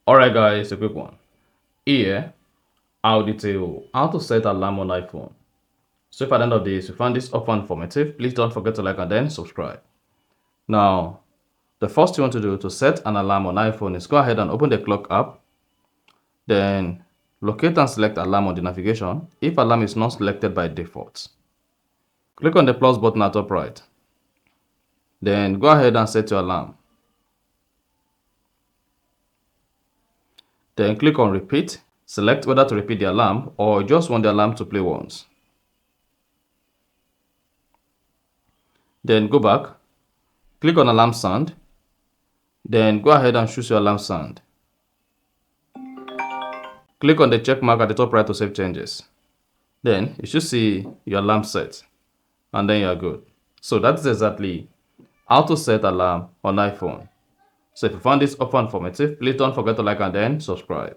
Alright guys, a quick one. Here, I'll detail how to set alarm on iPhone. So if at the end of this you find this often informative, please don't forget to like and then subscribe. Now, the first thing you want to do to set an alarm on iPhone is go ahead and open the clock app. Then locate and select alarm on the navigation if alarm is not selected by default. Click on the plus button at top right. Then go ahead and set your alarm. Then click on repeat. Select whether to repeat the alarm or you just want the alarm to play once. Then go back. Click on alarm sound. Then go ahead and choose your alarm sound. Click on the check mark at the top right to save changes. Then you should see your alarm set and then you're good. So that's exactly how to set alarm on iPhone. So if you found this offer informative, please don't forget to like and then subscribe.